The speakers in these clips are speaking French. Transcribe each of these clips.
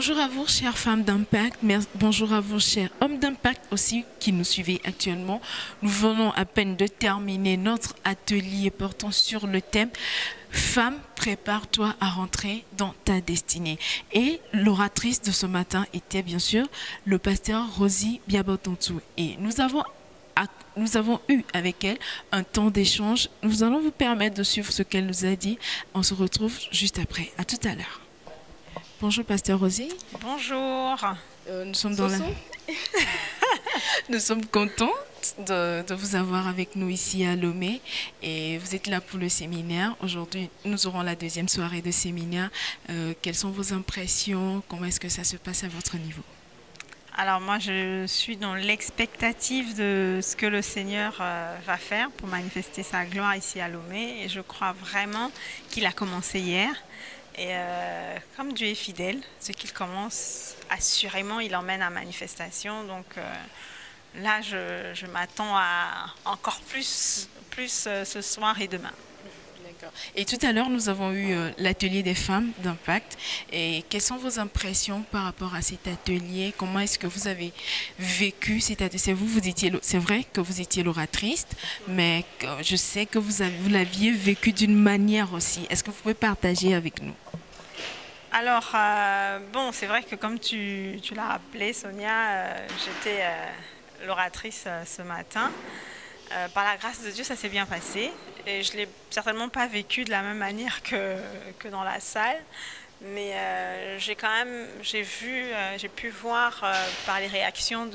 Bonjour à vous, chères femmes d'impact. Bonjour à vous, chers hommes d'impact aussi qui nous suivez actuellement. Nous venons à peine de terminer notre atelier portant sur le thème Femme, prépare-toi à rentrer dans ta destinée. Et l'oratrice de ce matin était bien sûr le pasteur Rosie Biabotontou. Et nous avons eu avec elle un temps d'échange. Nous allons vous permettre de suivre ce qu'elle nous a dit. On se retrouve juste après. À tout à l'heure. Bonjour, pasteur Rosie. Bonjour. Nous sommes dans Nous sommes contents de vous avoir avec nous ici à Lomé et vous êtes là pour le séminaire. Aujourd'hui, nous aurons la deuxième soirée de séminaire. Quelles sont vos impressions? Comment est-ce que ça se passe à votre niveau? Alors moi, je suis dans l'expectative de ce que le Seigneur va faire pour manifester sa gloire ici à Lomé. Et je crois vraiment qu'il a commencé hier. Et comme Dieu est fidèle, ce qu'il commence, assurément, il emmène à manifestation. Donc là, je m'attends à encore plus ce soir et demain. Et tout à l'heure, nous avons eu l'atelier des femmes d'impact. Et quelles sont vos impressions par rapport à cet atelier? Comment est-ce que vous avez vécu cet atelier? C'est vrai que vous étiez l'oratrice, mais je sais que vous l'aviez vécu d'une manière aussi. Est-ce que vous pouvez partager avec nous? Alors, bon, c'est vrai que comme tu l'as rappelé, Sonia, j'étais l'oratrice ce matin. Par la grâce de Dieu, ça s'est bien passé. Et je ne l'ai certainement pas vécu de la même manière que dans la salle. Mais j'ai pu voir par les réactions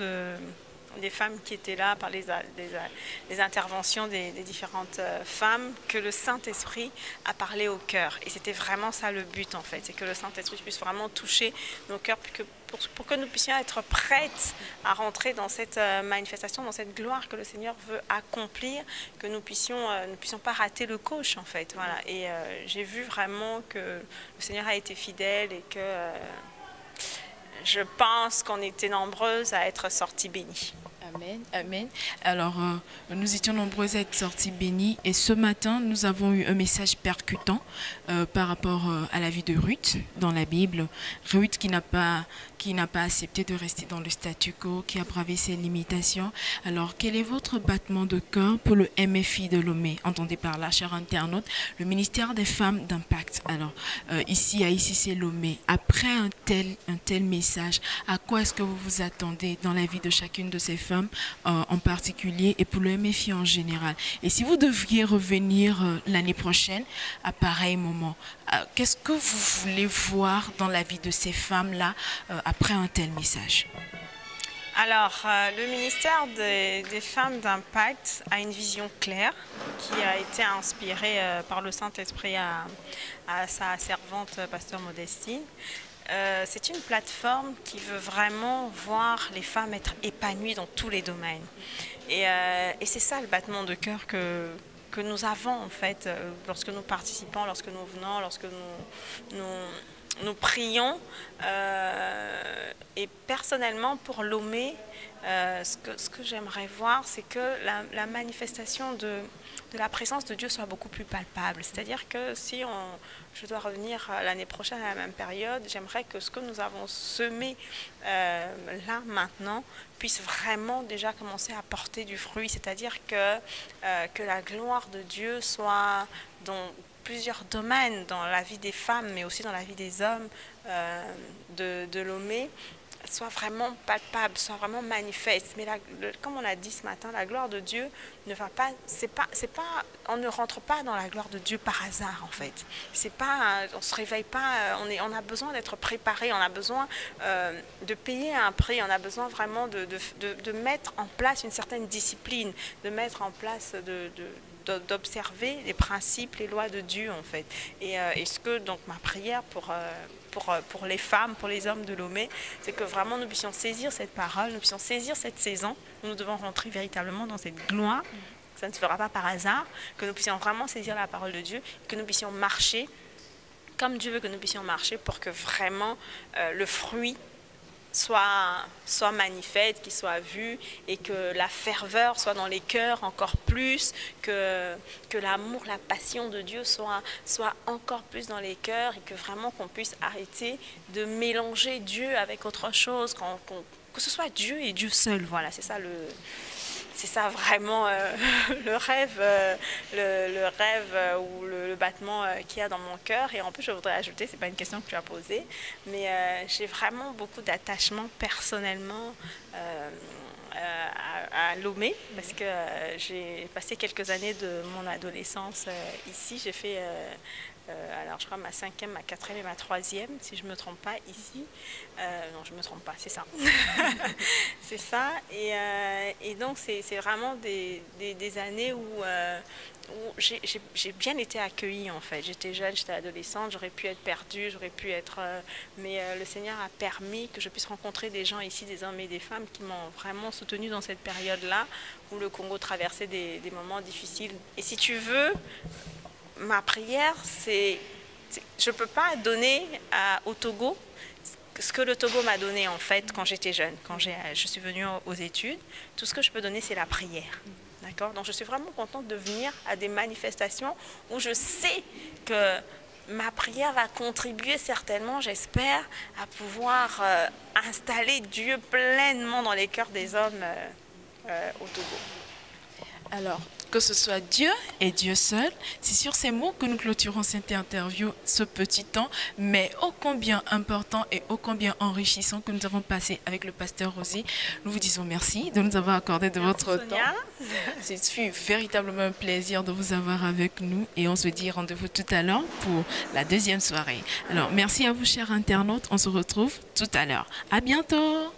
des femmes qui étaient là, par les interventions des différentes femmes, que le Saint-Esprit a parlé au cœur. Et c'était vraiment ça le but en fait, c'est que le Saint-Esprit puisse vraiment toucher nos cœurs pour que nous puissions être prêtes à rentrer dans cette manifestation, dans cette gloire que le Seigneur veut accomplir, que nous puissions pas rater le coche en fait. Voilà. Et j'ai vu vraiment que le Seigneur a été fidèle et que je pense qu'on était nombreuses à être sorties bénies. Amen, amen. Alors, nous étions nombreuses à être sorties bénies et ce matin, nous avons eu un message percutant par rapport à la vie de Ruth dans la Bible. Ruth qui n'a pas accepté de rester dans le statu quo, qui a bravé ses limitations. Alors, quel est votre battement de cœur pour le MFI de Lomé? Entendez par là, chers internautes, le ministère des femmes d'impact. Alors, ici à ICC Lomé, après un tel message, à quoi est-ce que vous vous attendez dans la vie de chacune de ces femmes en particulier et pour le MFI en général? Et si vous deviez revenir l'année prochaine à pareil moment, qu'est-ce que vous voulez voir dans la vie de ces femmes-là après un tel message? Alors, le ministère des femmes d'impact a une vision claire qui a été inspirée par le Saint-Esprit à sa servante, pasteur Modestine. C'est une plateforme qui veut vraiment voir les femmes être épanouies dans tous les domaines. Et c'est ça le battement de cœur que nous avons en fait lorsque nous participons, lorsque nous venons, lorsque nous prions. Et personnellement, pour Lomé, ce que j'aimerais voir, c'est que la manifestation de la présence de Dieu soit beaucoup plus palpable. C'est-à-dire que si je dois revenir l'année prochaine à la même période, j'aimerais que ce que nous avons semé là, maintenant, puisse vraiment déjà commencer à porter du fruit. C'est-à-dire que la gloire de Dieu soit dans plusieurs domaines, dans la vie des femmes, mais aussi dans la vie des hommes de Lomé, soit vraiment palpable, soit vraiment manifeste. Mais comme on l'a dit ce matin, la gloire de Dieu ne va pas, on ne rentre pas dans la gloire de Dieu par hasard en fait. C'est pas, on se réveille pas, on a besoin d'être préparé, on a besoin de payer un prix, on a besoin vraiment de mettre en place une certaine discipline, de mettre en place d'observer les principes, les lois de Dieu en fait. Et donc ma prière pour les femmes, pour les hommes de Lomé, c'est que vraiment nous puissions saisir cette parole, nous puissions saisir cette saison où nous devons rentrer véritablement dans cette gloire. Ça ne se fera pas par hasard, que nous puissions vraiment saisir la parole de Dieu, que nous puissions marcher comme Dieu veut que nous puissions marcher pour que vraiment le fruit soit manifeste, qu'il soit vu et que la ferveur soit dans les cœurs encore plus, que l'amour, la passion de Dieu soit encore plus dans les cœurs et que vraiment qu'on puisse arrêter de mélanger Dieu avec autre chose, que ce soit Dieu et Dieu seul. Voilà, c'est ça vraiment le rêve, le rêve ou le battement qu'il y a dans mon cœur. Et en plus, je voudrais ajouter, c'est pas une question que tu as posée, mais j'ai vraiment beaucoup d'attachement personnellement à Lomé, parce que j'ai passé quelques années de mon adolescence ici. J'ai fait alors je crois ma 5e, ma 4e et ma 3e, si je ne me trompe pas, ici. Non, je ne me trompe pas, c'est ça. C'est ça. Et donc, c'est vraiment des années où j'ai bien été accueillie, en fait. J'étais jeune, j'étais adolescente, j'aurais pu être perdue, j'aurais pu être... mais le Seigneur a permis que je puisse rencontrer des gens ici, des hommes et des femmes qui m'ont vraiment soutenue dans cette période-là, où le Congo traversait des moments difficiles. Et si tu veux... Ma prière, je ne peux pas donner au Togo ce que le Togo m'a donné en fait quand j'étais jeune, quand je suis venue aux études. Tout ce que je peux donner, c'est la prière. D'accord ? Donc je suis vraiment contente de venir à des manifestations où je sais que ma prière va contribuer certainement, j'espère, à pouvoir installer Dieu pleinement dans les cœurs des hommes au Togo. Alors, que ce soit Dieu et Dieu seul, c'est sur ces mots que nous clôturons cette interview, ce petit temps, mais ô combien important et ô combien enrichissant que nous avons passé avec le pasteur Rosy. Nous vous disons merci de nous avoir accordé de votre temps. Ce fut véritablement un plaisir de vous avoir avec nous et on se dit rendez-vous tout à l'heure pour la deuxième soirée. Alors, merci à vous, chers internautes. On se retrouve tout à l'heure. À bientôt.